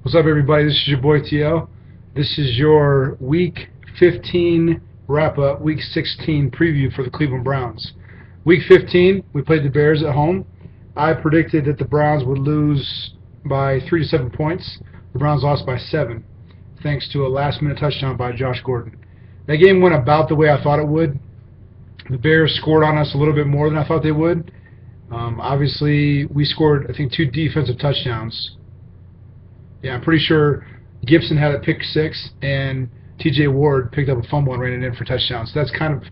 What's up, everybody? This is your boy TL. This is your Week 15 wrap-up, Week 16 preview for the Cleveland Browns. Week 15, we played the Bears at home. I predicted that the Browns would lose by 3 to 7 points. The Browns lost by 7, thanks to a last-minute touchdown by Josh Gordon. That game went about the way I thought it would. The Bears scored on us a little bit more than I thought they would. Obviously, we scored, I think, 2 defensive touchdowns. Yeah, I'm pretty sure Gibson had a pick 6, and T.J. Ward picked up a fumble and ran it in for touchdowns. So that's kind of,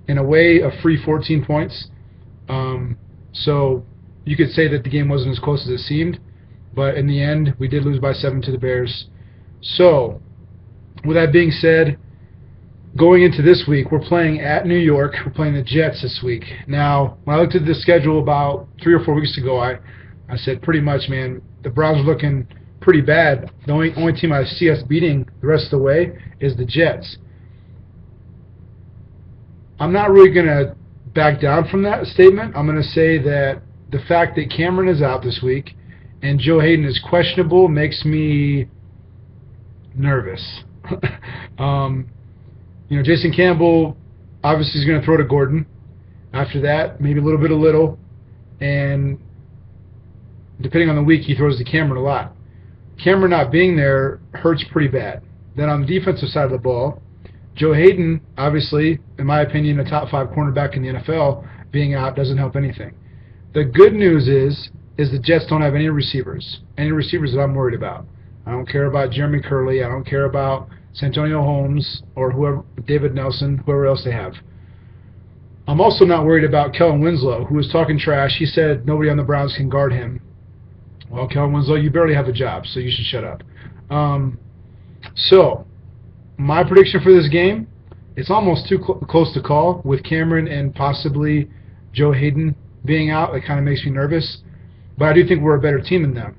in a way, a free 14 points. So you could say that the game wasn't as close as it seemed, but in the end, we did lose by 7 to the Bears. So, with that being said, going into this week, we're playing at New York. We're playing the Jets this week. Now, when I looked at the schedule about 3 or 4 weeks ago, I said pretty much, man, the Browns are looking pretty bad. The only team I see us beating the rest of the way is the Jets. I'm not really going to back down from that statement. I'm going to say that the fact that Cameron is out this week and Joe Hayden is questionable makes me nervous. Jason Campbell obviously is going to throw to Gordon. After that, maybe a little bit of Little. And depending on the week, he throws to Cameron a lot. Cameron not being there hurts pretty bad. Then on the defensive side of the ball, Joe Hayden, obviously, in my opinion, a top 5 cornerback in the NFL, being out doesn't help anything. The good news is the Jets don't have any receivers that I'm worried about. I don't care about Jeremy Curley. I don't care about Santonio Holmes or whoever, David Nelson, whoever else they have. I'm also not worried about Kellen Winslow, who was talking trash. He said nobody on the Browns can guard him. Well, Kellen Winslow, you barely have a job, so you should shut up. So, my prediction for this game, it's almost too close to call with Cameron and possibly Joe Hayden being out. It kind of makes me nervous. But I do think we're a better team than them.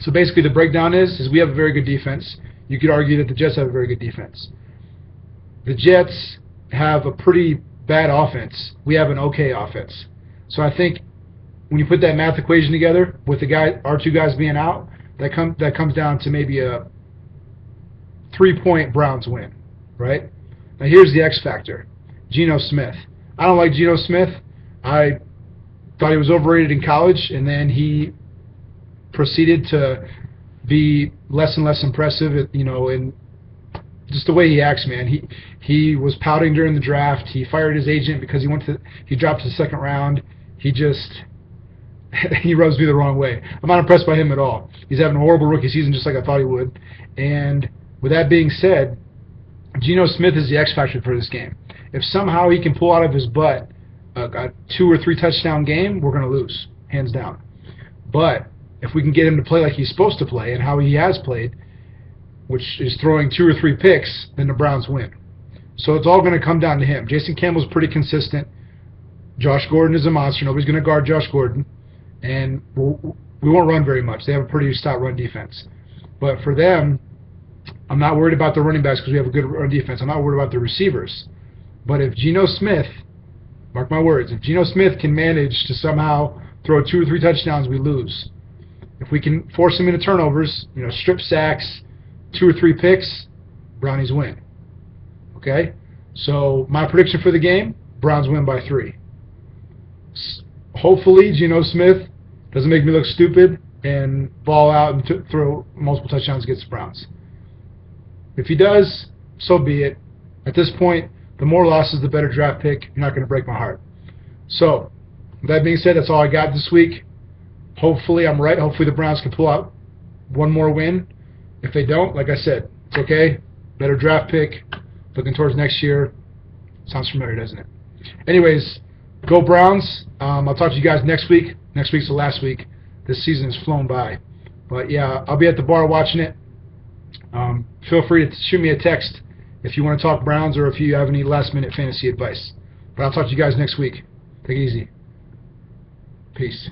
So basically the breakdown is we have a very good defense. You could argue that the Jets have a very good defense. The Jets have a pretty bad offense. We have an okay offense. So I think when you put that math equation together with our 2 guys being out, that comes down to maybe a 3-point Browns win, right? Now here's the X factor, Geno Smith. I don't like Geno Smith. I thought he was overrated in college, and then he proceeded to be less and less impressive, in just the way he acts, man. He was pouting during the draft. He fired his agent because he dropped to the 2nd round. He rubs me the wrong way. I'm not impressed by him at all. He's having a horrible rookie season just like I thought he would. And with that being said, Geno Smith is the X factor for this game. If somehow he can pull out of his butt a 2 or 3 touchdown game, we're going to lose, hands down. But if we can get him to play like he's supposed to play and how he has played, which is throwing 2 or 3 picks, then the Browns win. So it's all going to come down to him. Jason Campbell's pretty consistent. Josh Gordon is a monster. Nobody's going to guard Josh Gordon. And we won't run very much. They have a pretty stout run defense. But for them, I'm not worried about the running backs because we have a good run defense. I'm not worried about the receivers. But if Geno Smith, mark my words, if Geno Smith can manage to somehow throw 2 or 3 touchdowns, we lose. If we can force him into turnovers, strip sacks, 2 or 3 picks, Brownies win. Okay? So my prediction for the game, Browns win by 3. Hopefully Geno Smith doesn't make me look stupid and ball out and throw multiple touchdowns against the Browns. If he does, so be it. At this point, the more losses, the better draft pick. You're not going to break my heart. So, with that being said, that's all I got this week. Hopefully I'm right. Hopefully the Browns can pull out one more win. If they don't, like I said, it's okay. Better draft pick. Looking towards next year. Sounds familiar, doesn't it? Anyways, go Browns. I'll talk to you guys next week. Next week's the last week. This season has flown by. But yeah, I'll be at the bar watching it. Feel free to shoot me a text if you want to talk Browns or if you have any last-minute fantasy advice. But I'll talk to you guys next week. Take it easy. Peace.